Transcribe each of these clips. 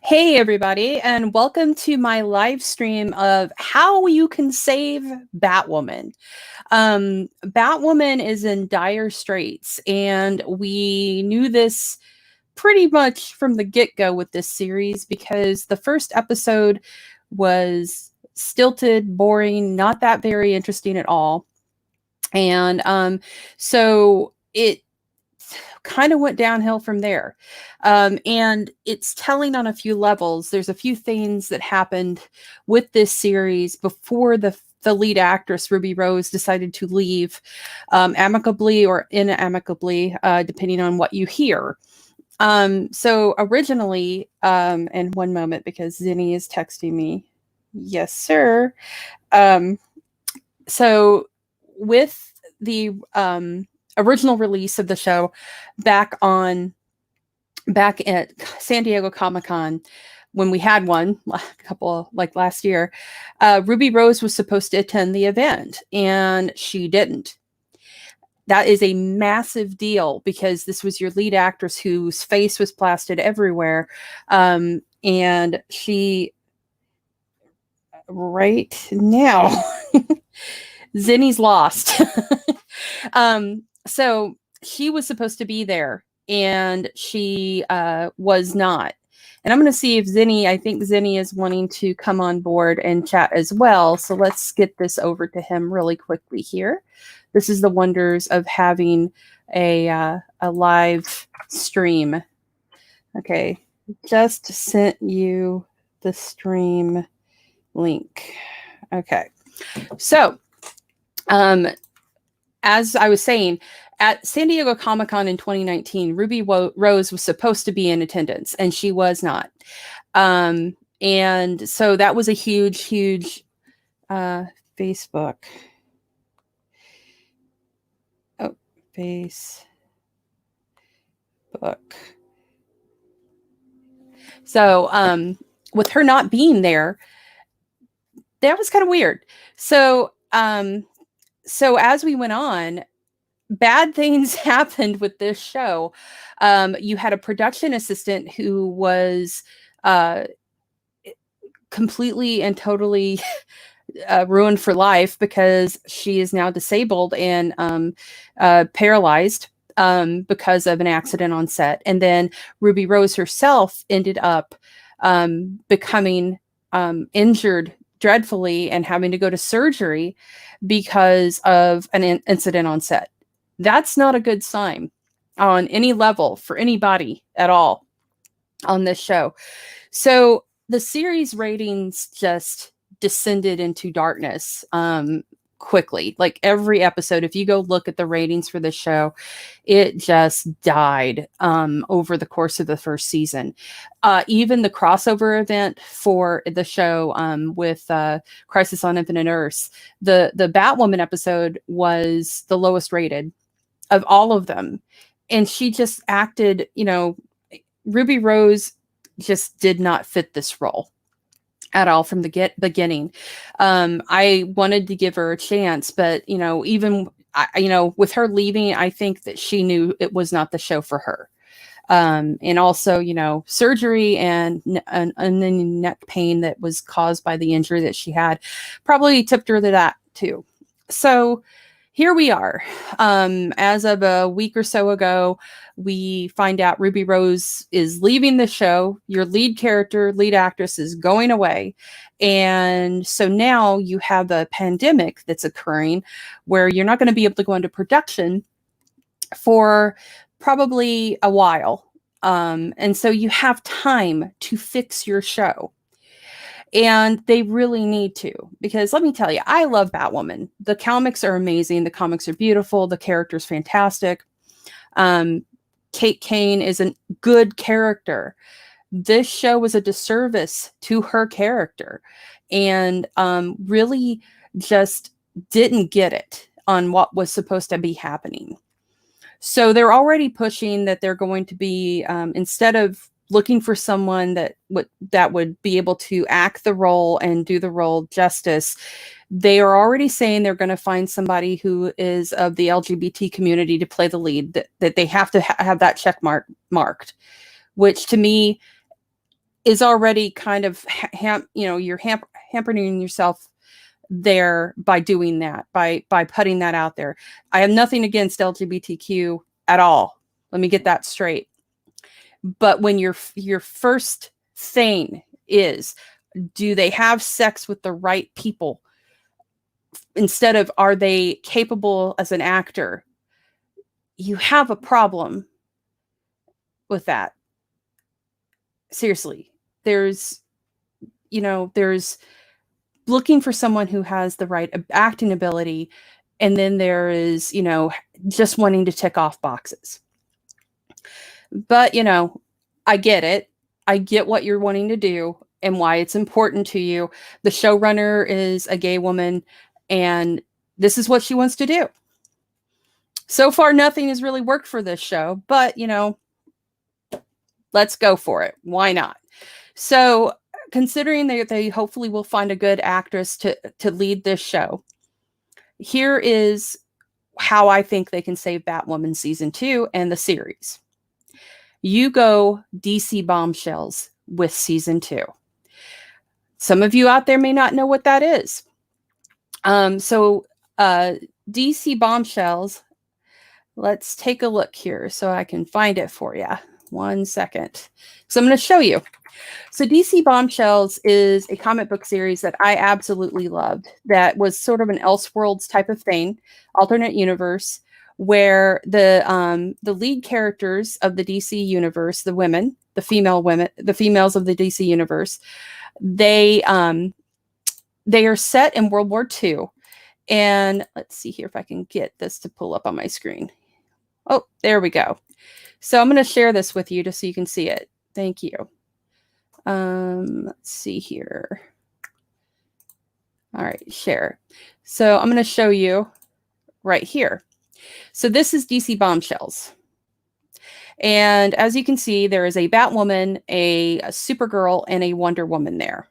Hey, everybody, and welcome to my live stream of how you can save Batwoman. Batwoman is in dire straits, and we knew this pretty much from the get go with this series because the first episode was stilted, boring, not that very interesting at all. And so it kind of went downhill from there. And it's telling on a few levels. There's a few things that happened with this series before the lead actress, Ruby Rose, decided to leave amicably or inamicably, depending on what you hear. So originally, and one moment because Zinni is texting me. Yes, sir. So with the original release of the show back at San Diego Comic-Con, when we had one a couple like last year, Ruby Rose was supposed to attend the event and she didn't. That is a massive deal because this was your lead actress whose face was plastered everywhere. And she right now Zinni's lost. So she was supposed to be there and she was not. And I'm going to see if Zinni, I think Zinni is wanting to come on board and chat as well. So let's get this over to him really quickly here. This is the wonders of having a live stream. Okay, just sent you the stream link. Okay, so as I was saying, at San Diego Comic-Con in 2019, Ruby Rose was supposed to be in attendance, and she was not. And so that was a huge Facebook. Oh, Facebook. So with her not being there, that was kind of weird. So as we went on, bad things happened with this show. You had a production assistant who was completely and totally ruined for life because she is now disabled and paralyzed because of an accident on set. And then Ruby Rose herself ended up becoming injured dreadfully and having to go to surgery because of an incident on set. That's not a good sign on any level for anybody at all on this show. So the series ratings just descended into darkness quickly. Like every episode, if you go look at the ratings for the show, it just died over the course of the first season. Even the crossover event for the show with Crisis on Infinite Earths, the Batwoman episode was the lowest rated of all of them. And she just acted, Ruby Rose just did not fit this role at all from the beginning. I wanted to give her a chance, but even with her leaving, I think that she knew it was not the show for her. And also, surgery and then neck pain that was caused by the injury that she had probably tipped her to that too. So here we are. As of a week or so ago, we find out Ruby Rose is leaving the show. Your lead actress is going away. And so now you have a pandemic that's occurring where you're not going to be able to go into production for probably a while. And so you have time to fix your show. And they really need to, because let me tell you, I love Batwoman. The comics are amazing. The comics are beautiful. The character's fantastic. Kate Kane is a good character. This show was a disservice to her character and really just didn't get it on what was supposed to be happening. So they're already pushing that they're going to be, instead of looking for someone that would be able to act the role and do the role justice, they are already saying they're going to find somebody who is of the LGBT community to play the lead, that they have to have that check marked, which to me is already kind of you're hampering yourself there by doing that, by putting that out there. I have nothing against LGBTQ at all. Let me get that straight. But when your first thing is, do they have sex with the right people instead of are they capable as an actor, you have a problem with that. Seriously, there's looking for someone who has the right acting ability, and then there is just wanting to tick off boxes. But I get it. I get what you're wanting to do and why it's important to you. The showrunner is a gay woman, and this is what she wants to do. So far, nothing has really worked for this show, but let's go for it. Why not? So, considering they hopefully will find a good actress to lead this show, here is how I think they can save Batwoman season 2 and the series. You go DC Bombshells with season 2. Some of you out there may not know what that is. DC Bombshells, let's take a look here so I can find it for you. 1 second. So I'm going to show you. So DC Bombshells is a comic book series that I absolutely loved. That was sort of an Elseworlds type of thing, alternate universe, where the lead characters of the DC universe, the females of the DC universe, they are set in World War II. And let's see here if I can get this to pull up on my screen. Oh, there we go. So I'm going to share this with you just so you can see it. Thank you. Let's see here. All right, share. So I'm going to show you right here. So this is DC Bombshells. And as you can see, there is a Batwoman, a Supergirl, and a Wonder Woman there.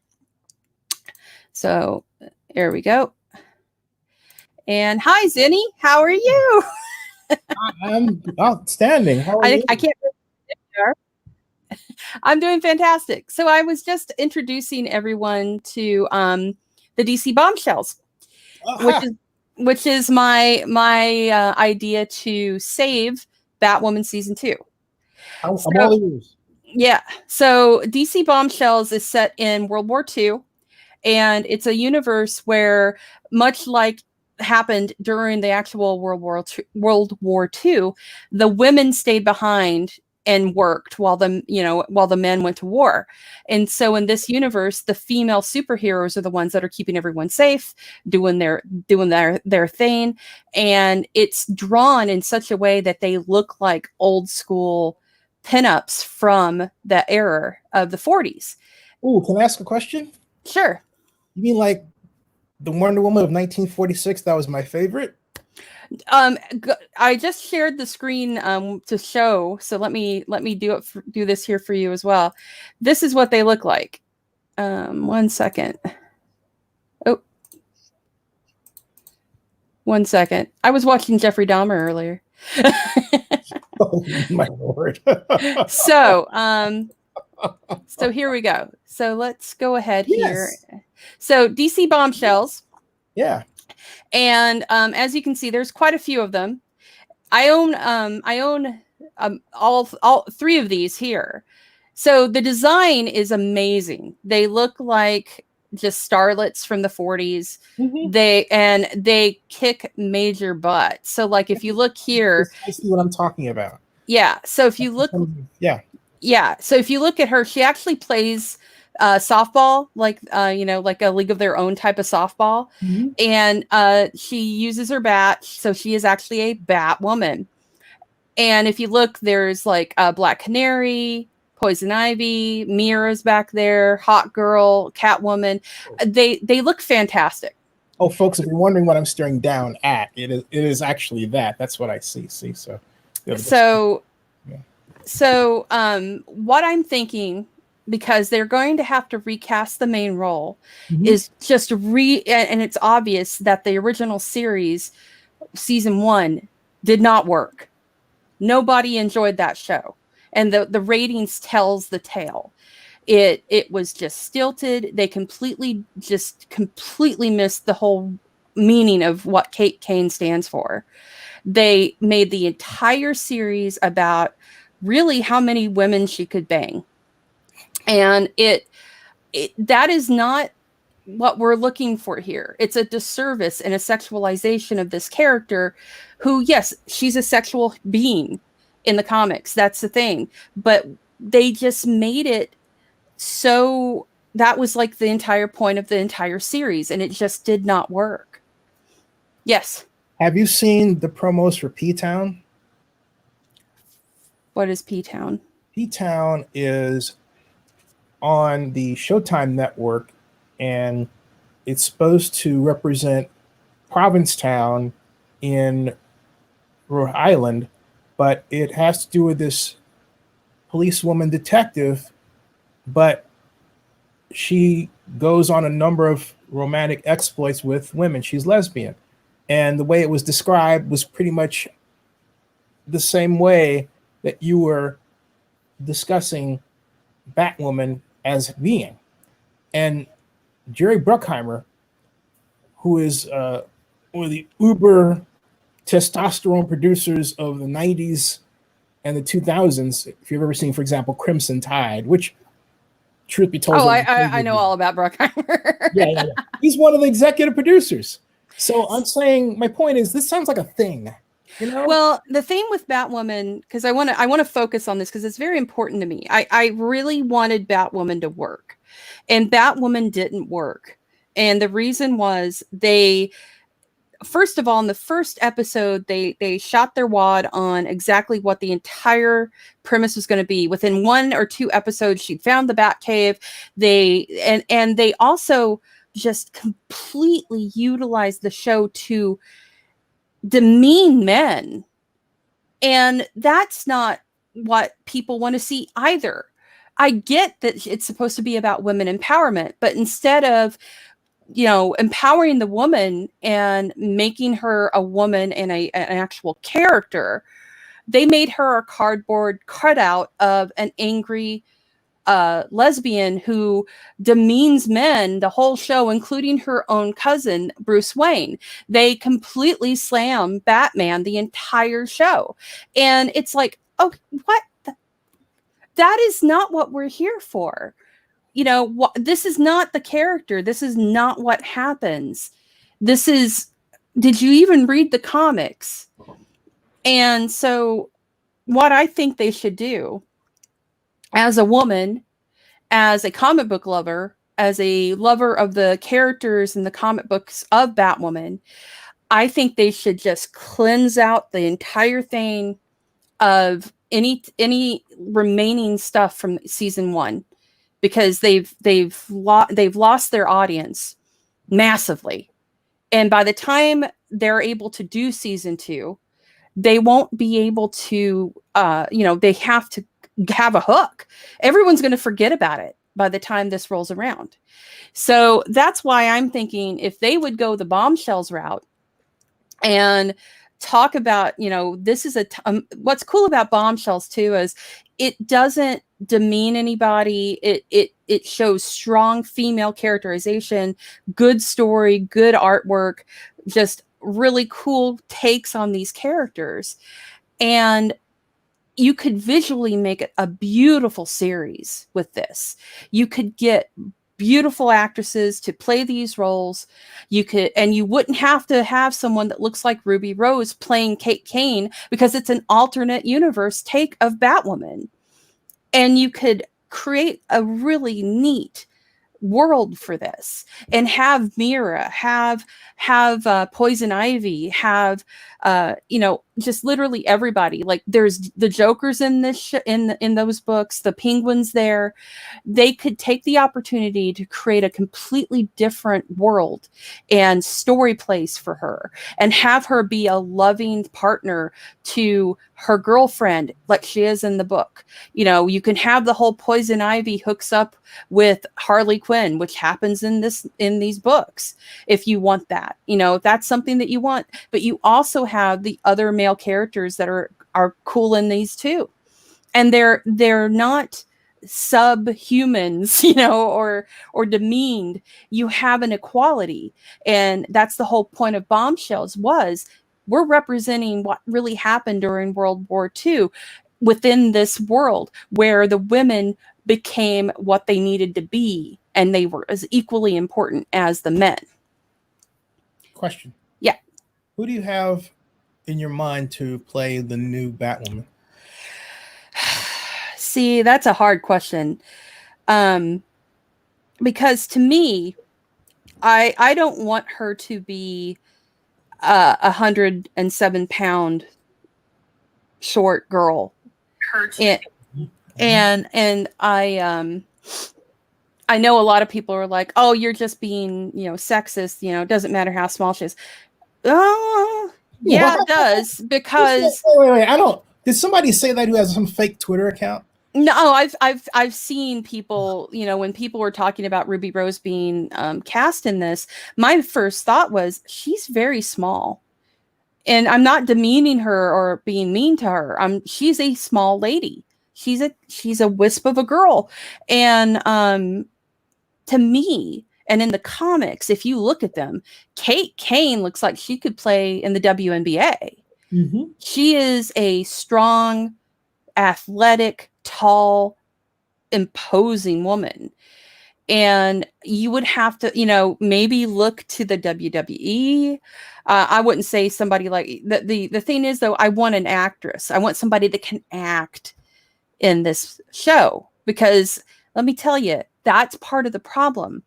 So there we go. And hi, Zinni. How are you? I'm outstanding. How are you? I can't. I'm doing fantastic. So I was just introducing everyone to the DC Bombshells, which is my idea to save Batwoman season 2. I'm all ears. Yeah. So DC Bombshells is set in World War II, and it's a universe where, much like happened during the actual World War II, the women stayed behind and worked while the men went to war. And so in this universe, the female superheroes are the ones that are keeping everyone safe, doing their thing. And it's drawn in such a way that they look like old school pinups from the era of the 40s. Ooh, can I ask a question? Sure. You mean like the Wonder Woman of 1946? That was my favorite. I just shared the screen to show, so let me do this here for you as well. This is what they look like. 1 second. Oh, 1 second. I was watching Jeffrey Dahmer earlier. Oh my Lord. So here we go. So let's go ahead here. So DC Bombshells. Yeah. And as you can see, there's quite a few of them. I own all 3 of these here. So the design is amazing. They look like just starlets from the 40s. Mm-hmm. They kick major butt. So like if you look here, I see what I'm talking about. Yeah. So if you look, yeah. So if you look at her, she actually plays softball, like like a League of Their Own type of softball. Mm-hmm. And she uses her bat, so she is actually a Batwoman. And if you look, there's like a Black Canary, Poison Ivy, Mira's back there, Hot Girl, Catwoman. They look fantastic. Oh, folks, if you're wondering what I'm staring down at, it is actually that. That's what I see. So what I'm thinking, because they're going to have to recast the main role, mm-hmm. is just and it's obvious that the original series, season 1, did not work. Nobody enjoyed that show, and the ratings tells the tale. It was just stilted. They completely missed the whole meaning of what Kate Kane stands for. They made the entire series about really how many women she could bang. And that is not what we're looking for here. It's a disservice and a sexualization of this character who, yes, she's a sexual being in the comics. That's the thing. But they just made it so that was like the entire point of the entire series, and it just did not work. Yes. Have you seen the promos for P-Town? What is P-Town? P-Town is on the Showtime network, and it's supposed to represent Provincetown in Rhode Island, but it has to do with this policewoman detective, but she goes on a number of romantic exploits with women. She's lesbian. And the way it was described was pretty much the same way that you were discussing Batwoman as being. And Jerry Bruckheimer, who is one of the uber testosterone producers of the 90s and the 2000s, if you've ever seen, for example, Crimson Tide, which, truth be told... I know all about Bruckheimer. yeah. He's one of the executive producers. So I'm saying, my point is, this sounds like a thing. You know? Well, the thing with Batwoman, because I want to focus on this because it's very important to me. I really wanted Batwoman to work, and Batwoman didn't work. And the reason was first of all, in the first episode, they shot their wad on exactly what the entire premise was going to be. Within 1 or 2 episodes, she'd found the Batcave. They also just completely utilized the show to demean men. And that's not what people want to see either. I get that it's supposed to be about women empowerment, but instead of, empowering the woman and making her a woman and an actual character, they made her a cardboard cutout of an angry lesbian who demeans men the whole show, including her own cousin, Bruce Wayne. They completely slam Batman the entire show. And it's like, oh, what? That is not what we're here for. This is not the character. This is not what happens. Did you even read the comics? And so what I think they should do, as a woman, as a comic book lover, as a lover of the characters in the comic books of Batwoman, I think they should just cleanse out the entire thing of any remaining stuff from season 1, because they've lost their audience massively. And by the time they're able to do season 2, they won't be able to, they have to have a hook. Everyone's going to forget about it by the time this rolls around. So that's why I'm thinking if they would go the Bombshells route and talk about, this is what's cool about Bombshells too is it doesn't demean anybody. It shows strong female characterization, good story, good artwork, just really cool takes on these characters. And you could visually make a beautiful series with this. You could get beautiful actresses to play these roles. And you wouldn't have to have someone that looks like Ruby Rose playing Kate Kane, because it's an alternate universe take of Batwoman. And you could create a really neat world for this, and have Mira, have Poison Ivy, have just literally everybody. Like, there's the Jokers in this in those books, the Penguins there. They could take the opportunity to create a completely different world and story place for her, and have her be a loving partner to her girlfriend like she is in the book. You can have the whole Poison Ivy hooks up with Harley Quinn, which happens in these books, if you want that. If that's something that you want. But you also have the other male characters that are cool in these too. And they're not subhumans, you know, or demeaned. You have an equality, and that's the whole point of Bombshells. Was we're representing what really happened during World War II within this world, where the women became what they needed to be, and they were as equally important as the men. Question. Yeah. Who do you have in your mind to play the new Batwoman? See, that's a hard question. Because to me, I don't want her to be 107-pound short girl. And I know a lot of people are like, oh, you're just being, you know, sexist, you know, it doesn't matter how small she is. Oh, yeah, it does, because wait, I don't. Did somebody say that who has some fake Twitter account? No, I've seen people, you know, when people were talking about Ruby Rose being cast in this, my first thought was she's very small, and I'm not demeaning her or being mean to her. She's a small lady. She's a wisp of a girl, and to me, and in the comics, if you look at them, Kate Kane looks like she could play in the WNBA. Mm-hmm. She is a strong, athletic, tall, imposing woman. And you would have to, you know, maybe look to the WWE. I wouldn't say somebody like the thing is, though, I want an actress. I want somebody that can act in this show, because let me tell you, that's part of the problem.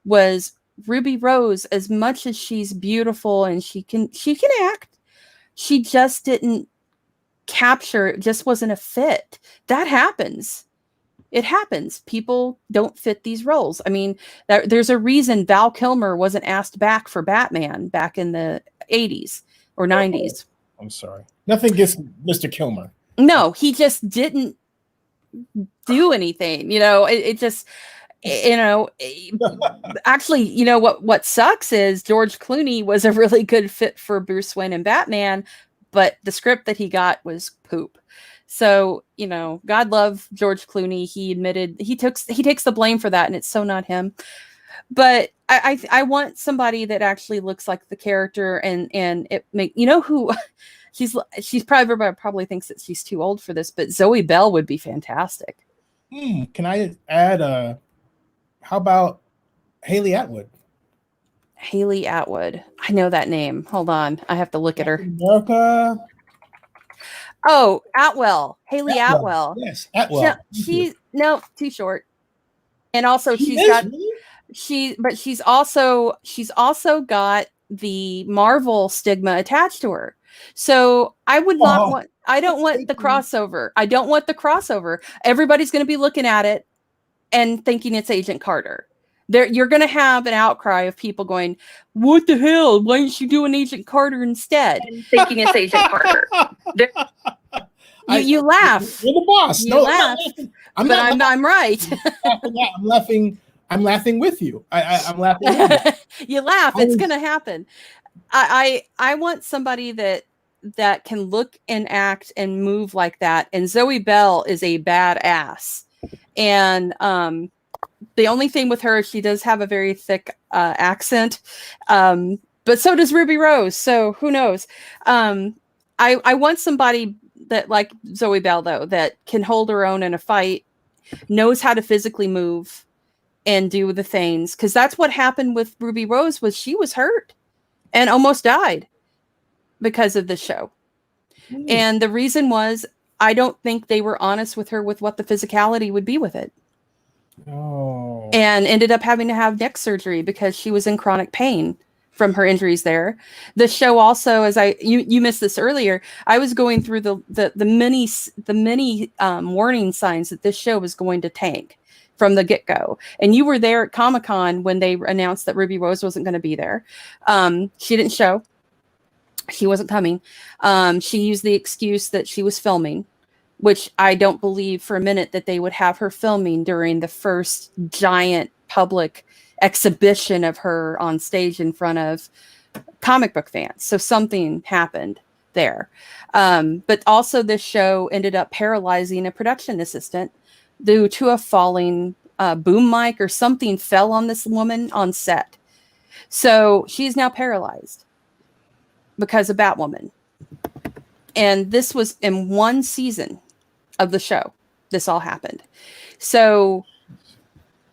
Was Ruby Rose, as much as she's beautiful and she can act, she just didn't capture, it just wasn't a fit. That happens. It happens. People don't fit these roles. I mean, there's a reason Val Kilmer wasn't asked back for Batman back in the 80s or 90s. I'm sorry. Nothing against Mr. Kilmer. No, he just didn't do anything. You know, it just, you know, actually, you know, what sucks is George Clooney was a really good fit for Bruce Wayne and Batman, but the script that he got was poop. So, you know, God love George Clooney. He admitted he takes the blame for that, and it's so not him. But I want somebody that actually looks like the character, and it make, you know, who she's probably thinks that she's too old for this, but Zoe Bell would be fantastic. Can I add how about Haley Atwood? Haley Atwood. I know that name. Hold on. I have to look at her. America. Oh, Atwell. Haley Atwell. Yes, Atwell. She's too short. And also she's also got the Marvel stigma attached to her. So I would not want, I don't want the crossover. I don't want the crossover. Everybody's going to be looking at it and thinking it's Agent Carter. You're going to have an outcry of people going, what the hell? Why didn't you do an Agent Carter instead? Thinking it's Agent Carter. You laugh. You're the boss. You laugh. I'm right. I'm laughing with you. I'm laughing with you. You laugh. It's going to happen. I want somebody that can look and act and move like that. And Zoe Bell is a badass. And the only thing with her, she does have a very thick accent. But so does Ruby Rose. So who knows? I want somebody that, like Zoe Bell, though, that can hold her own in a fight, knows how to physically move and do the things. Because that's what happened with Ruby Rose, was she was hurt and almost died because of the show. And the reason was, I don't think they were honest with her with what the physicality would be with it. Oh. And ended up having to have neck surgery because she was in chronic pain from her injuries there. The show also, as you missed this earlier, I was going through the many warning signs that this show was going to tank from the get-go. And you were there at Comic-Con when they announced that Ruby Rose wasn't going to be there. She didn't show. She wasn't coming. She used the excuse that she was filming, which I don't believe for a minute that they would have her filming during the first giant public exhibition of her on stage in front of comic book fans. So something happened there. But also this show ended up paralyzing a production assistant due to a falling boom mic or something fell on this woman on set. So she's now paralyzed because of Batwoman. And this was in one season of the show. This all happened. So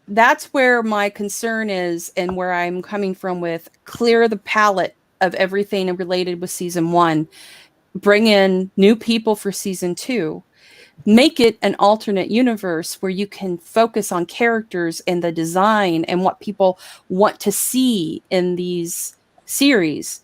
that's where my concern is, and where I'm coming from with clear the palette of everything related with season 1. Bring in new people for season 2. Make it an alternate universe where you can focus on characters and the design and what people want to see in these series.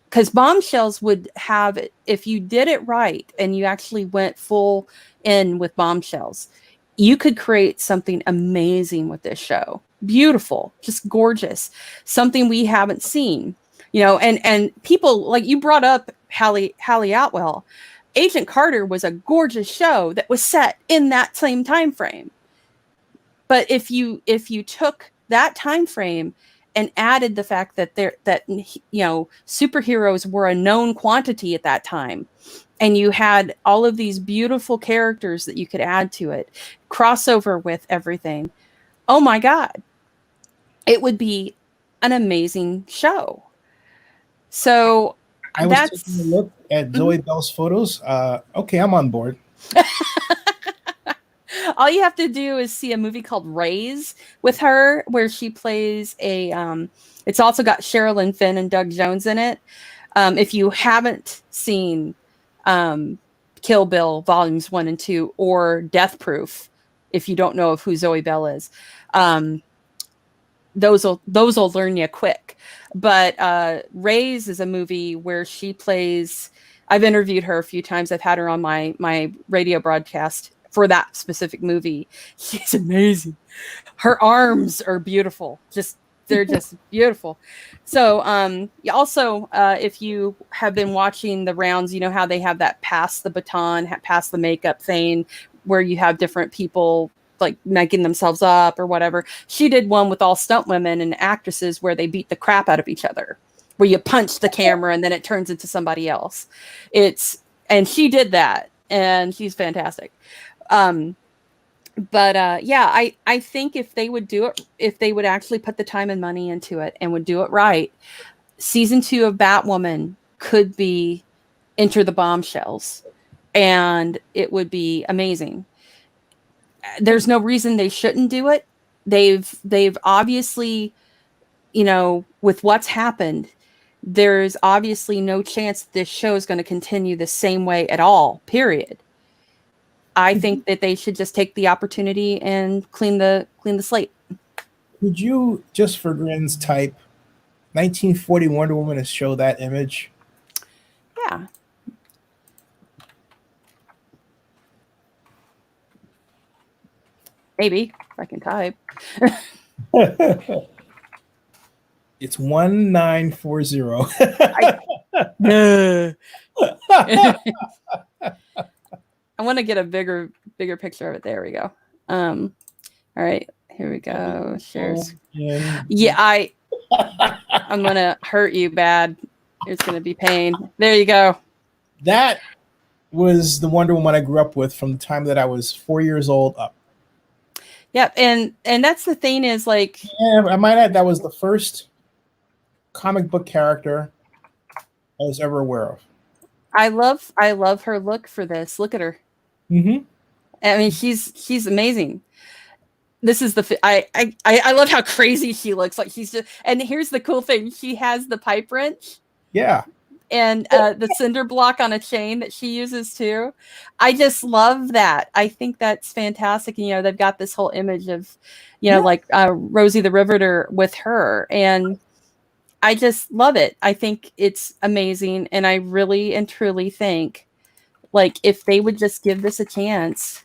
Because Bombshells would have, if you did it right and you actually went full in with Bombshells, you could create something amazing with this show. Beautiful, just gorgeous, something we haven't seen, you know. And people, like you brought up Hallie Atwell. Agent Carter was a gorgeous show that was set in that same time frame. But if you took that time frame and added the fact that superheroes were a known quantity at that time, and you had all of these beautiful characters that you could add to it, crossover with everything, oh my God, it would be an amazing show. So I was taking a look at Zoe Bell's photos. Okay, I'm on board. All you have to do is see a movie called Raise with her, where she plays it's also got Sherilyn Fenn and Doug Jones in it. If you haven't seen Kill Bill Volumes 1 and 2 or Death Proof, if you don't know of who Zoe Bell is, those will learn you quick. But Raise is a movie where she plays. I've interviewed her a few times. I've had her on my radio broadcast for that specific movie. She's amazing. Her arms are beautiful. They're just beautiful. So also, if you have been watching the rounds, you know how they have that pass the baton, pass the makeup thing, where you have different people like making themselves up or whatever. She did one with all stunt women and actresses where they beat the crap out of each other, where you punch the camera and then it turns into somebody else. And she did that, and she's fantastic. I think if they would do it, if they would actually put the time and money into it and would do it right, season 2 of Batwoman could be Enter the Bombshells, and it would be amazing. There's no reason they shouldn't do it. They've obviously, you know, with what's happened, there's obviously no chance that this show is going to continue the same way at all, period. I think that they should just take the opportunity and clean the slate. Could you, just for grins, type 1940 Wonder Woman to show that image? Yeah. Maybe if I can type. It's 1940. I want to get a bigger picture of it. There we go. All right, here we go. Shares. Yeah, I'm gonna hurt you bad. It's gonna be pain. There you go. That was the Wonder Woman I grew up with from the time that I was 4 years old up. Yep, and that's the thing is, like, yeah, I might add that was the first comic book character I was ever aware of. I love her look for this. Look at her. Mm-hmm. I mean, she's amazing. This is I love how crazy she looks. Like, she's just, and here's the cool thing: she has the pipe wrench. Yeah. And the cinder block on a chain that she uses too. I just love that. I think that's fantastic. You know, they've got this whole image of, you know, like Rosie the Riveter with her, and I just love it. I think it's amazing, and I really and truly think, like, if they would just give this a chance.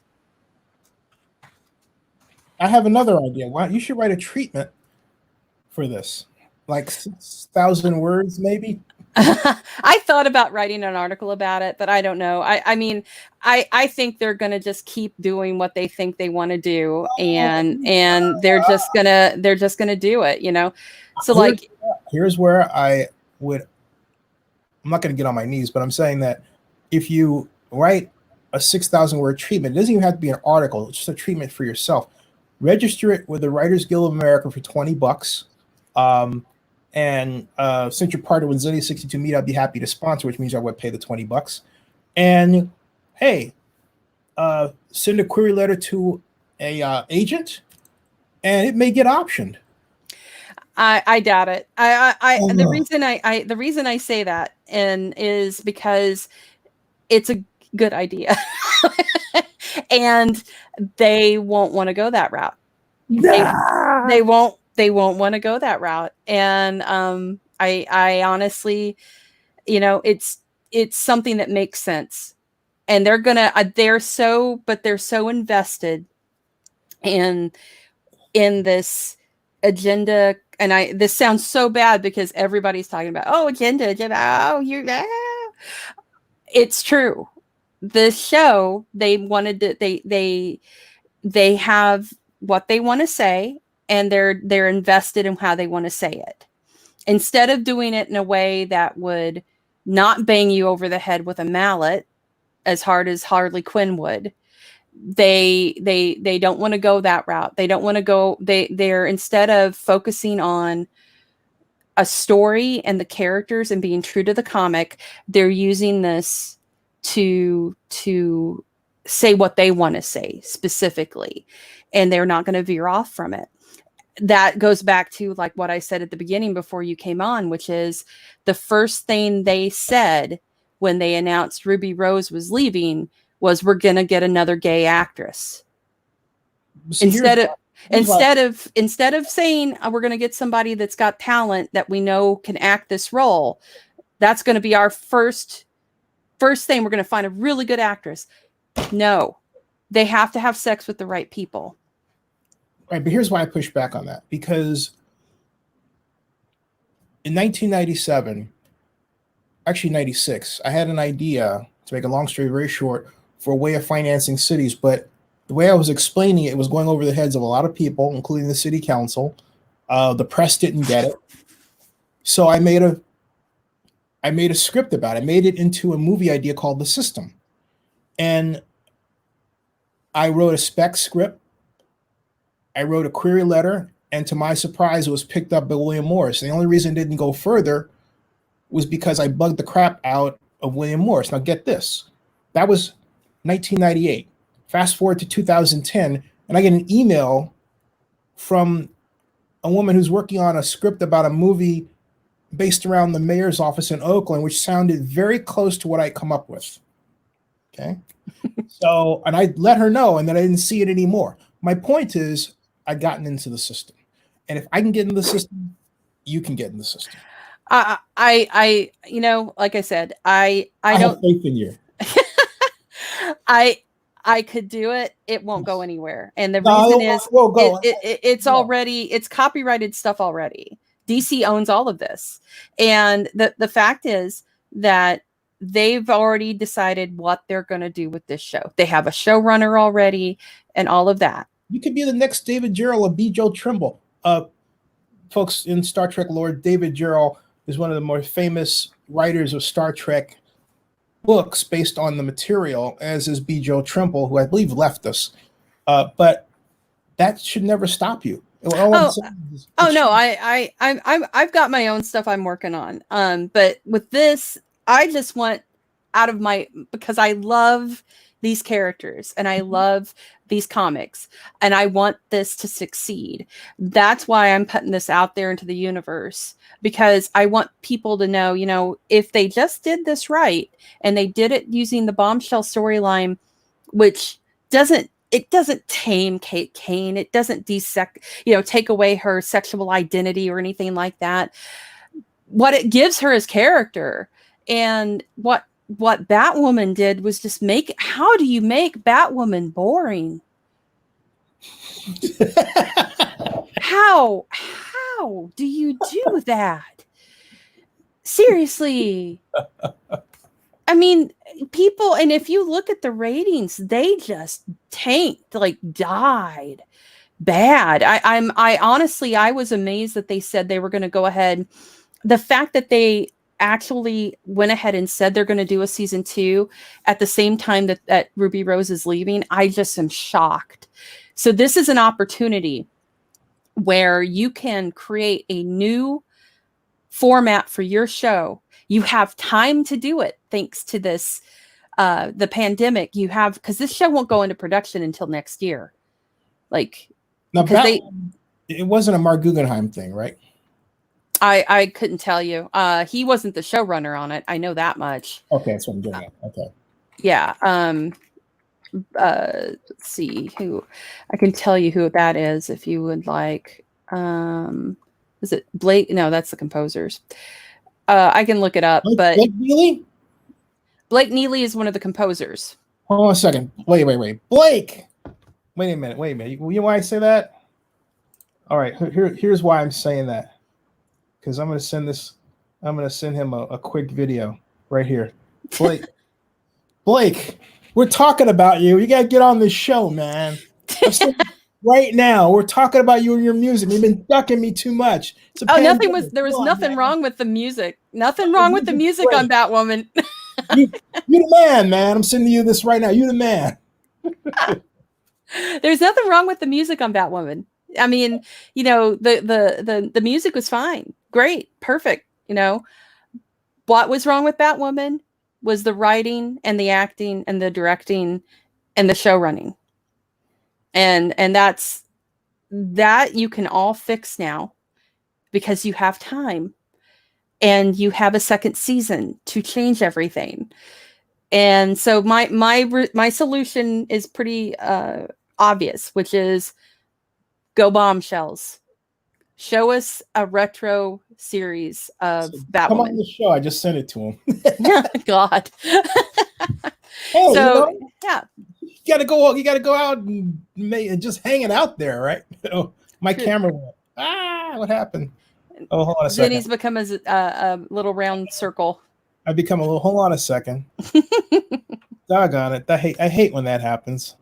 I have another idea. Why you should write a treatment for this, like 6,000 words, maybe. I thought about writing an article about it, but I don't know. I mean, I think they're going to just keep doing what they think they want to do, and they're just gonna do it, you know. So here's where I'm not going to get on my knees, but I'm saying that if you write a 6,000 word treatment. It doesn't even have to be an article. It's just a treatment for yourself. Register it with the Writers Guild of America for $20. And since you're part of Wenzilli 62 Meet, I'd be happy to sponsor, which means I would pay the $20. And hey, send a query letter to a agent, and it may get optioned. I doubt it. The reason I say that is because it's a good idea, and they won't want to go that route. They won't want to go that route. And I honestly, it's something that makes sense, and they're so invested in this agenda. And this sounds so bad because everybody's talking about, agenda. It's true. The show, they wanted to, they have what they want to say, and they're invested in how they want to say it. Instead of doing it in a way that would not bang you over the head with a mallet as hard as Harley Quinn would, they don't want to go that route. They don't want to go, they're instead of focusing on a story and the characters and being true to the comic, they're using this to say what they want to say specifically, and they're not going to veer off from it. That goes back to like what I said at the beginning before you came on, which is the first thing they said when they announced Ruby Rose was leaving was, we're going to get another gay actress. So instead of saying we're going to get somebody that's got talent that we know can act this role, that's going to be our first thing. We're going to find a really good actress. No, they have to have sex with the right people. Right, but here's why I push back on that. Because in 1997, actually 96, I had an idea, to make a long story very short, for a way of financing cities. But the way I was explaining it was going over the heads of a lot of people, including the city council. The press didn't get it. So I made a script about it. I made it into a movie idea called The System. And I wrote a spec script. I wrote a query letter, and to my surprise, it was picked up by William Morris. And the only reason it didn't go further was because I bugged the crap out of William Morris. Now get this. That was 1998. Fast forward to 2010, and I get an email from a woman who's working on a script about a movie based around the mayor's office in Oakland, which sounded very close to what I come up with. Okay. So, and I let her know, and then I didn't see it anymore. My point is, I've gotten into the system, and if I can get in the system, you can get in the system. Like I said, I don't have faith in you. I could do it. It won't go anywhere. And the reason is it's copyrighted stuff already. DC owns all of this. And the fact is that they've already decided what they're going to do with this show. They have a showrunner already and all of that. You could be the next David Gerrold of B. Joe Trimble. Folks in Star Trek lore, David Gerrold is one of the more famous writers of Star Trek books based on the material, as is B. Joe Trimble, who I believe left us. But that should never stop you. No, I've got my own stuff I'm working on. But with this, I just want because I love these characters and I love these comics and I want this to succeed. That's why I'm putting this out there into the universe, because I want people to know, if they just did this right and they did it using the Bombshell storyline, which doesn't tame Kate Kane. It doesn't take away her sexual identity or anything like that. What it gives her is character. And what Batwoman did was just how do you make Batwoman boring? How do you do that? Seriously. I mean, people, and if you look at the ratings, they just tanked, died bad. I honestly, I was amazed that they said they were going to go ahead. The fact that they actually went ahead and said they're going to do a season 2 at the same time that Ruby Rose is leaving, I just am shocked. So this is an opportunity where you can create a new format for your show. You have time to do it thanks to this, the pandemic. You have, because this show won't go into production until next year. Like, now, it wasn't a Mark Guggenheim thing, right? I couldn't tell you. He wasn't the showrunner on it. I know that much. Okay, that's what I'm getting at. Okay. Yeah. Let's see who I can tell you who that is if you would like. Is it Blake? No, that's the composers. I can look it up, but Blake Neely? Blake Neely is one of the composers. Hold on a second. Wait. Blake. Wait a minute. You know why I say that? All right. Here's why I'm saying that. Because I'm going to send him a quick video right here. Blake, we're talking about you. You got to get on this show, man. Right now, we're talking about you and your music. You've been ducking me too much. There was nothing wrong with the music. Nothing wrong with the music on Batwoman. you the man. I'm sending you this right now. You the man. There's nothing wrong with the music on Batwoman. I mean, you know, the music was fine. Great. Perfect. You know, what was wrong with Batwoman was the writing and the acting and the directing and the show running. And that you can all fix now because you have time and you have a second season to change everything. And so my solution is pretty obvious, which is go Bombshells. Show us a retro series of Batwoman. Come on the show. I just sent it to him. God. Hey, so yeah. You gotta go out and just hanging out there, right? My camera went. What happened? Oh, hold on a second. Then he's become a little round circle. I become a little. Hold on a second. Doggone it! I hate when that happens.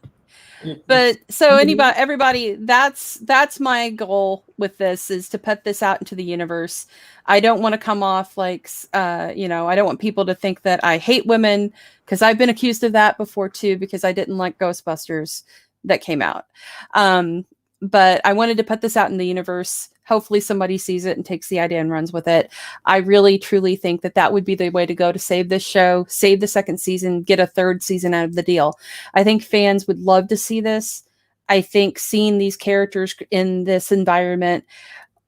But so everybody, that's my goal with this, is to put this out into the universe. I don't want to come off like, I don't want people to think that I hate women, because I've been accused of that before too, because I didn't like Ghostbusters that came out. But I wanted to put this out in the universe. Hopefully somebody sees it and takes the idea and runs with it. I really, truly think that would be the way to go to save this show, save the second season, get a third season out of the deal. I think fans would love to see this. I think seeing these characters in this environment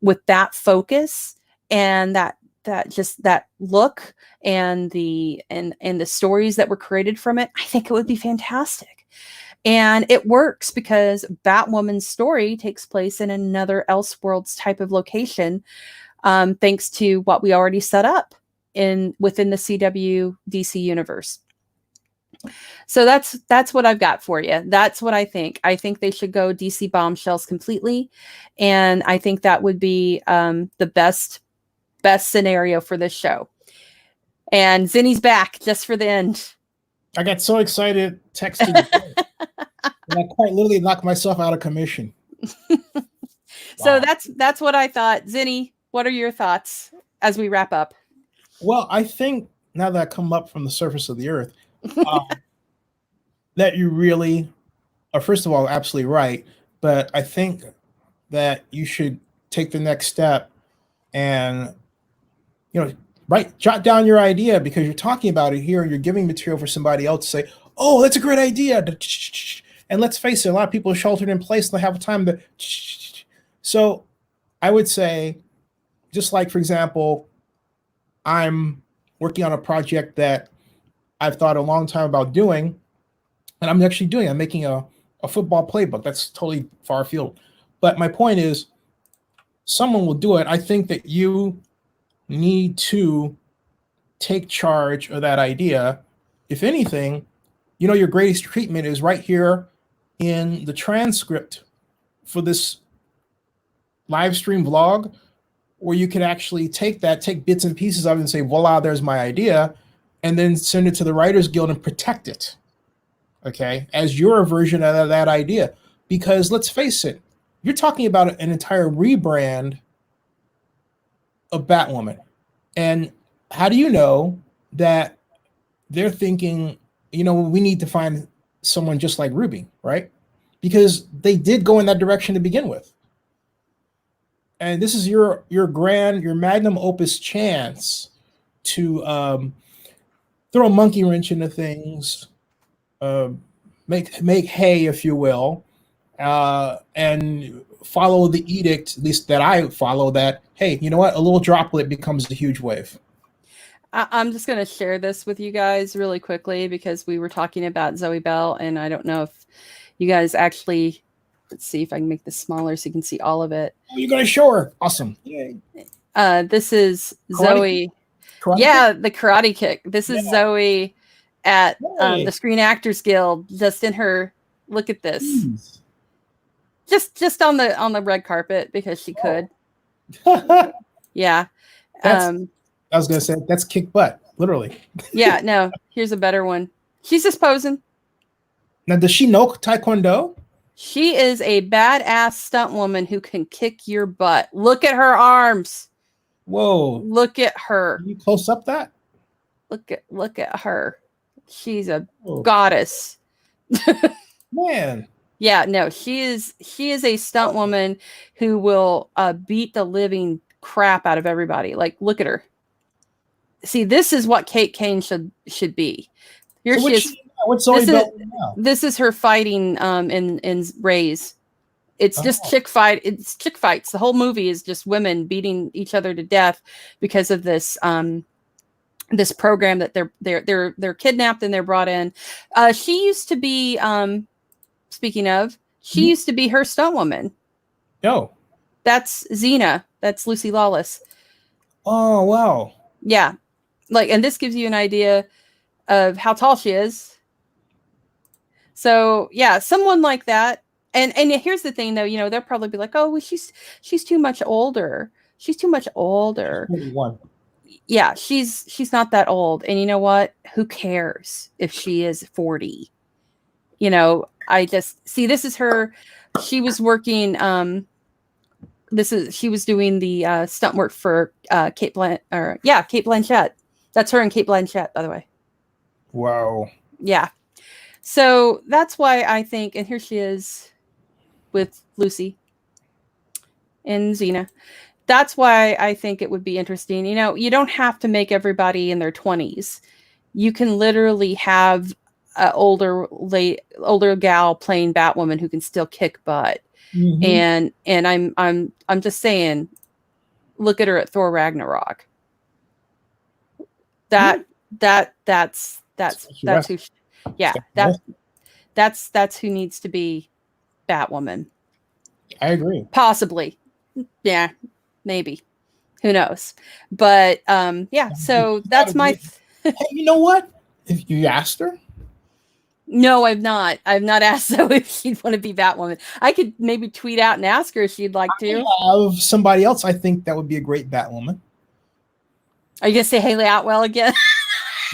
with that focus and that look and the stories that were created from it, I think it would be fantastic. And it works because Batwoman's story takes place in another Elseworlds type of location, thanks to what we already set up within the CW DC universe. So that's what I've got for you. That's what I think. I think they should go DC Bombshells completely, and I think that would be the best scenario for this show. And Zinni's back just for the end. I got so excited, texted. And I quite literally knocked myself out of commission. So that's what I thought. Zinni, what are your thoughts as we wrap up? Well, I think now that I come up from the surface of the earth, that you really are, first of all, absolutely right. But I think that you should take the next step and, jot down your idea, because you're talking about it here and you're giving material for somebody else to say, oh, that's a great idea. And let's face it, a lot of people are sheltered in place and they have time to. So I would say, just like, for example, I'm working on a project that I've thought a long time about doing, and I'm actually doing. I'm making a football playbook. That's totally far afield. But my point is, someone will do it. I think that you need to take charge of that idea. If anything, your greatest treatment is right here in the transcript for this live stream vlog, where you can actually take bits and pieces of it and say, voila, there's my idea, and then send it to the Writers Guild and protect it, okay, as your version of that idea. Because let's face it, you're talking about an entire rebrand of Batwoman. And how do you know that they're thinking, we need to find someone just like Ruby, right? Because they did go in that direction to begin with. And this is your magnum opus chance to throw a monkey wrench into things, make hay, if you will, and follow the edict, at least that I follow, that, hey, you know what? A little droplet becomes a huge wave. I'm just going to share this with you guys really quickly because we were talking about Zoe Bell, and I don't know if you guys actually, let's see if I can make this smaller so you can see all of it. Oh, you're going to show her. Awesome. Yay. This is Karate Zoe. Kick? The Karate Kick. This is Zoe at the Screen Actors Guild, just in her, look at this. Jeez. Just on the red carpet because she could. Yeah. I was going to say, that's kick butt, literally. Yeah, no, here's a better one. She's just posing. Now, does she know Taekwondo? She is a badass stunt woman who can kick your butt. Look at her arms. Whoa. Look at her. Can you close up that? Look at her. She's a goddess. Man. Yeah, no, she is a stunt woman who will beat the living crap out of everybody. Like, look at her. See, this is what Kate Kane should be. Here she is. What's Zoe Bell now? This is her fighting in Rays. It's just chick fight. It's chick fights. The whole movie is just women beating each other to death because of this this program that they're kidnapped and they're brought in. She used to be speaking of, she used to be her stunt woman. No. That's Xena. That's Lucy Lawless. Oh, wow. Yeah. Like, and this gives you an idea of how tall she is. So yeah, someone like that. And here's the thing though, they'll probably be like, oh, well, she's too much older. She's too much older. 21. Yeah, she's not that old. And you know what? Who cares if she is 40? I just see, this is her. She was working. She was doing the stunt work for Kate Blanchett. That's her and Kate Blanchett, by the way. Wow. Yeah. So that's why I think, and here she is with Lucy and Xena. That's why I think it would be interesting. You don't have to make everybody in their 20s. You can literally have an older gal playing Batwoman who can still kick butt. Mm-hmm. And I'm just saying, look at her at Thor Ragnarok. That's who. That's who needs to be Batwoman. I agree. Possibly. Yeah, maybe. Who knows? But so that's my. Hey, you know what? If you asked her. No, I've not. I've not asked Zoe if she'd want to be Batwoman. I could maybe tweet out and ask her if she'd like to. I have somebody else. I think that would be a great Batwoman. Are you gonna say Haley Atwell again?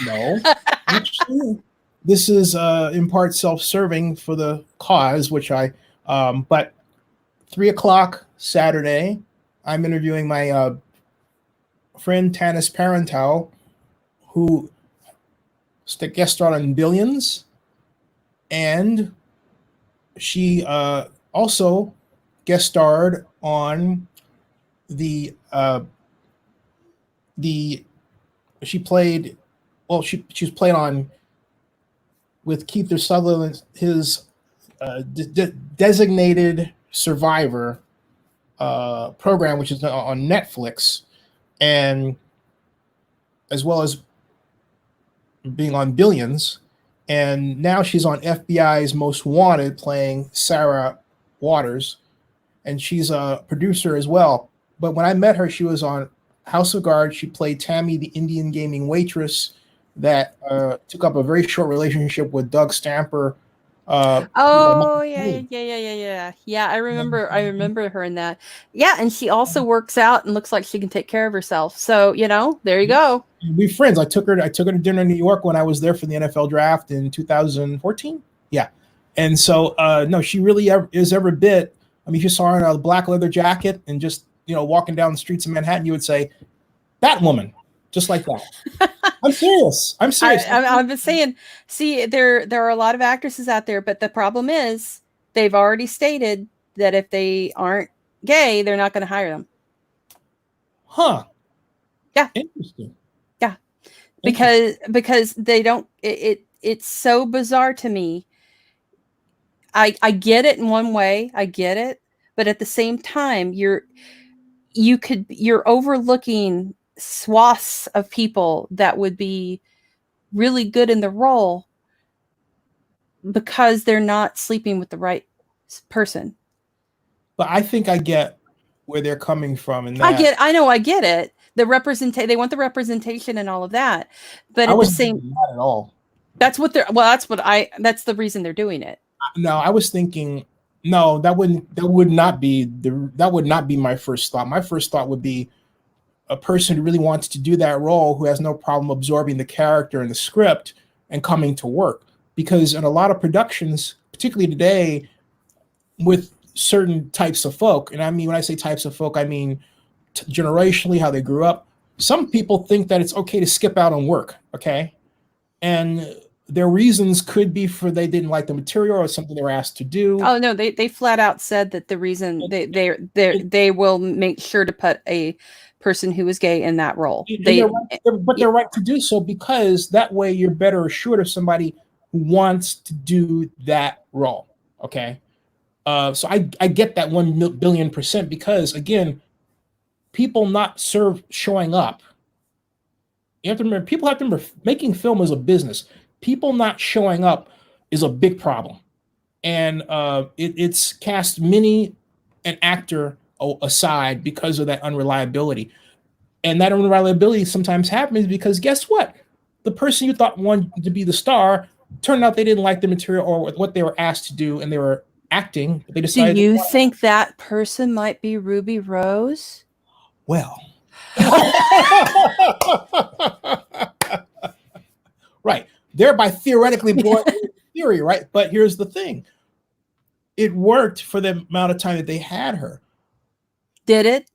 No. Actually, this is in part self-serving for the cause, which but 3:00 Saturday, I'm interviewing my friend Tanis Parental, who guest starred on Billions, and she also guest starred on she was played on with Keith Sutherland, his designated survivor program, which is on Netflix, and as well as being on Billions. And now she's on FBI's Most Wanted playing Sarah Waters, and she's a producer as well. But when I met her, she was on House of Cards. She played Tammy, the Indian gaming waitress that took up a very short relationship with Doug Stamper. Yeah. I remember her in that. Yeah, and she also works out and looks like she can take care of herself. So, there you go. We're friends. I took her to dinner in New York when I was there for the NFL draft in 2014. Yeah. And so no, she really is every bit. I mean, if you saw her in a black leather jacket and just, walking down the streets of Manhattan, you would say, Batwoman. just like that. I'm serious. I'm serious. I'm just saying. See, there are a lot of actresses out there, but the problem is they've already stated that if they aren't gay, they're not going to hire them. Huh? Yeah. Interesting. Yeah. Because they don't. It's so bizarre to me. I get it in one way. I get it, but at the same time, you're overlooking swaths of people that would be really good in the role because they're not sleeping with the right person. But I think I get where they're coming from, and that I get it. They want the representation and all of that, but I at the wasn't same, thinking that at all. that's the reason they're doing it. No, I was thinking, no, that would not be my first thought. My first thought would be a person who really wants to do that role, who has no problem absorbing the character and the script and coming to work. Because in a lot of productions, particularly today, with certain types of folk, and I mean, when I say types of folk, I mean generationally, how they grew up. Some people think that it's okay to skip out on work, okay? And their reasons could be for they didn't like the material or something they were asked to do. Oh no, they flat out said that the reason they will make sure to put a person who is gay in that role. They're right to do so, because that way you're better assured of somebody who wants to do that role. Okay, so I get that 1,000,000,000%, because again, people not showing up. You have to remember, people have to remember, making film is a business. People not showing up is a big problem, and it's cast many an actor aside because of that unreliability. And that unreliability sometimes happens because guess what? The person you thought wanted to be the star turned out they didn't like the material or what they were asked to do, and they were acting. They decided. Do you think that person might be Ruby Rose? Well, right. Thereby theoretically blowing theory, right? But here's the thing. It worked for the amount of time that they had her. Did it?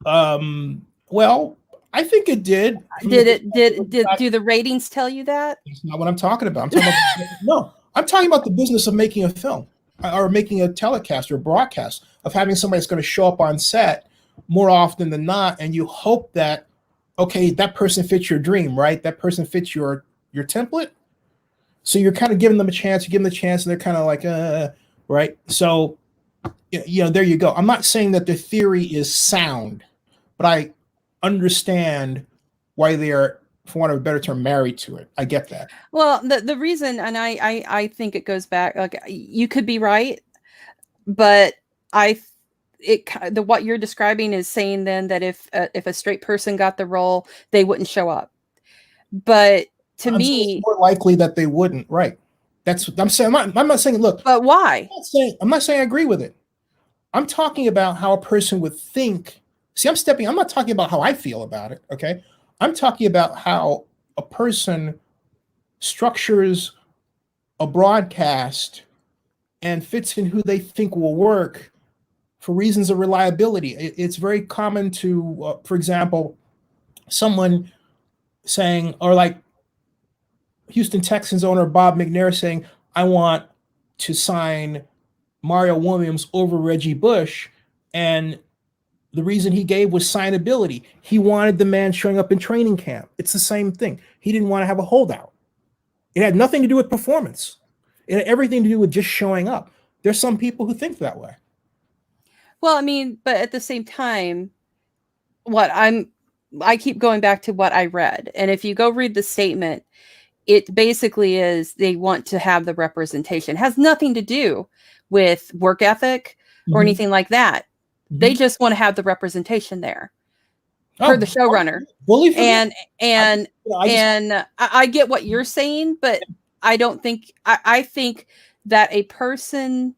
Well, I think it did. Do the ratings tell you that? That's not what I'm talking about. I'm talking about the business of making a film or making a telecast or a broadcast, of having somebody that's going to show up on set more often than not, and you hope that, okay, that person fits your dream, right? That person fits your template. So you're kind of giving them a chance, and they're kind of like, right? So, there you go. I'm not saying that the theory is sound, but I understand why they are, for want of a better term, married to it. I get that. Well, the reason, and I think it goes back, like, you could be right, but what you're describing is saying then that if a straight person got the role, they wouldn't show up. But to me, it's more likely that they wouldn't. Right. That's what I'm saying. I'm not saying, look. But why? I'm not saying I agree with it. I'm talking about how a person would think. See, I'm not talking about how I feel about it. Okay. I'm talking about how a person structures a broadcast and fits in who they think will work for reasons of reliability. It's very common to, for example, someone saying, or like Houston Texans owner Bob McNair saying, I want to sign Mario Williams over Reggie Bush. And the reason he gave was signability. He wanted the man showing up in training camp. It's the same thing. He didn't want to have a holdout. It had nothing to do with performance. It had everything to do with just showing up. There's some people who think that way. Well, I mean, but at the same time, I keep going back to what I read. And if you go read the statement, it basically is they want to have the representation. It has nothing to do with work ethic or anything like that. Mm-hmm. They just want to have the representation there for the showrunner. I get what you're saying, but I don't think I think that a person,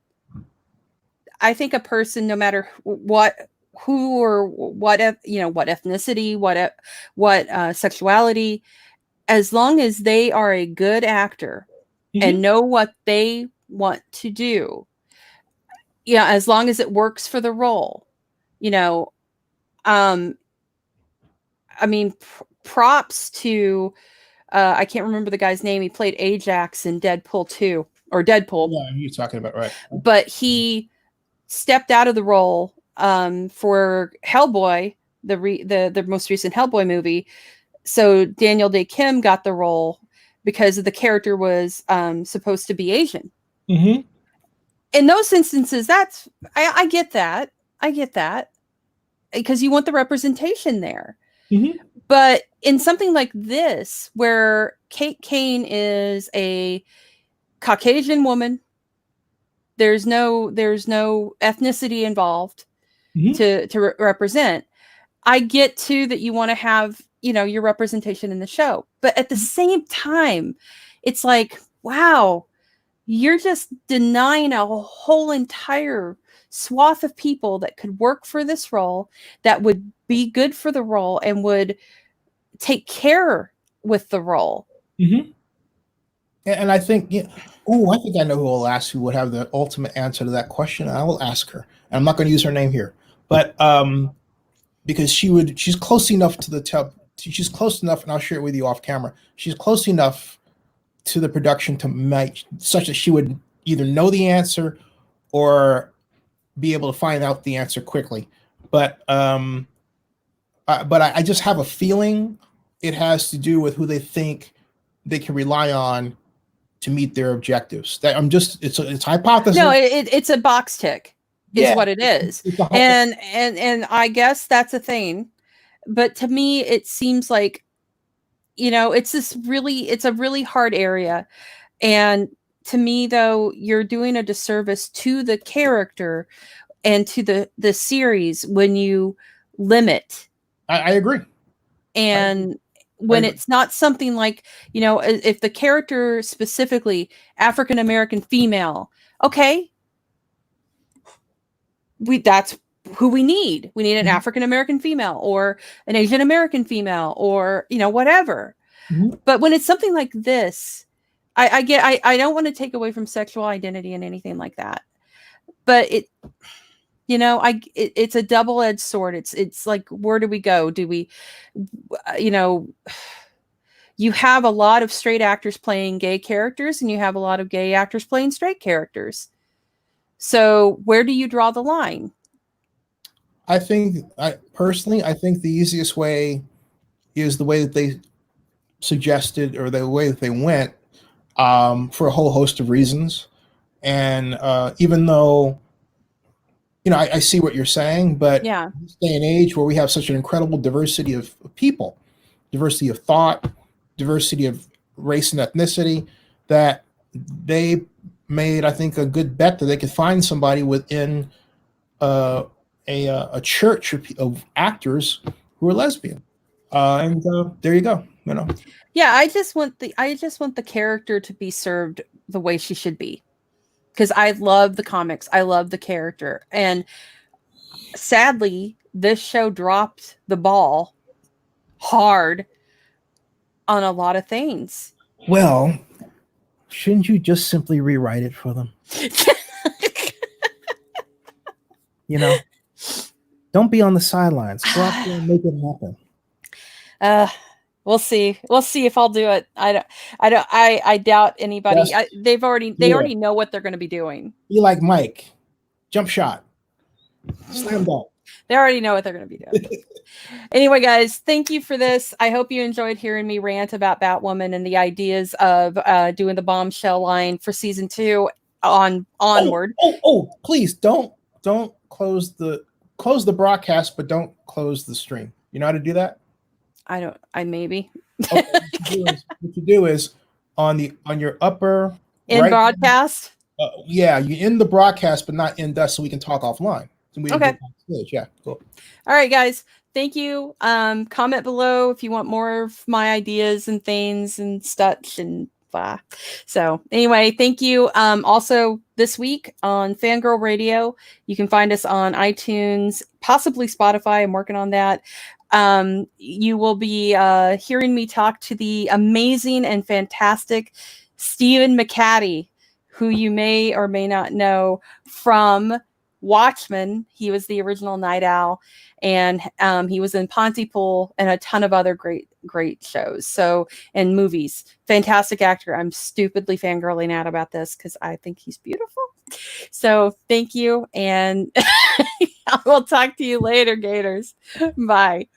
no matter who or what ethnicity, what sexuality, as long as they are a good actor and know what they want to do, as long as it works for the role, I mean, props to I can't remember the guy's name. He played Ajax in Deadpool 2 or Deadpool. Yeah, you're talking about right. But he stepped out of the role for Hellboy, the most recent Hellboy movie. So Daniel Day Kim got the role because the character was supposed to be Asian. Mm-hmm. In those instances, I get that. I get that because you want the representation there. Mm-hmm. But in something like this, where Kate Kane is a Caucasian woman, there's no ethnicity involved to represent. I get too that you want to have, your representation in the show, but at the same time, it's like, wow, you're just denying a whole entire swath of people that could work for this role, that would be good for the role and would take care with the role. Mm-hmm. And I think, I think I know who will ask, who would have the ultimate answer to that question. And I will ask her. And I'm not going to use her name here, but because she's close enough to she's close enough, and I'll share it with you off camera. She's close enough to the production to make such that she would either know the answer or be able to find out the answer quickly. But I just have a feeling it has to do with who they think they can rely on to meet their objectives. That it's hypothesis. No, it's a box tick. Is what it is. And I guess that's a thing. But to me, it seems like, it's a really hard area. And to me, though, you're doing a disservice to the character and to the series when you limit. I agree. And when it's not something like, if the character specifically African American female, okay, that's who we need. We need an African American female or an Asian American female or, whatever. Mm-hmm. But when it's something like this, I don't want to take away from sexual identity and anything like that. But it's a double-edged sword. It's like, where do we go? Do we, you have a lot of straight actors playing gay characters and you have a lot of gay actors playing straight characters. So where do you draw the line? I think the easiest way is the way that they suggested, or the way that they went, for a whole host of reasons. And even though, I see what you're saying, but yeah, in this day and age where we have such an incredible diversity of people, diversity of thought, diversity of race and ethnicity, that they made, I think, a good bet that they could find somebody within a church of actors who are lesbian, and there you go. Yeah, I just want the character to be served the way she should be, because I love the comics, I love the character, and sadly, this show dropped the ball hard on a lot of things. Well, shouldn't you just simply rewrite it for them? Don't be on the sidelines. Go out there and make it happen. We'll see. We'll see if I'll do it. I doubt anybody. Yes. They already know what they're going to be doing. Be like Mike. Jump shot. Slam dunk. They already know what they're going to be doing. Anyway, guys, thank you for this. I hope you enjoyed hearing me rant about Batwoman and the ideas of doing the Bombshell line for season 2 onward. Please don't close the broadcast, but don't close the stream. You know how to do that? Maybe. Okay, what you do is on your upper in broadcast. Yeah, you end the broadcast, but not end us, so we can talk offline. So okay. Yeah, cool. All right, guys. Thank you. Comment below if you want more of my ideas and things and such and blah. So anyway, thank you. Also this week on Fangirl Radio, you can find us on iTunes, possibly Spotify. I'm working on that. You will be hearing me talk to the amazing and fantastic Stephen McCaddy, who you may or may not know from Watchmen. He was the original Night Owl, and he was in Pontypool and a ton of other great shows. So, and movies. Fantastic actor. I'm stupidly fangirling out about this because I think he's beautiful. So thank you, and I will talk to you later, Gators. Bye.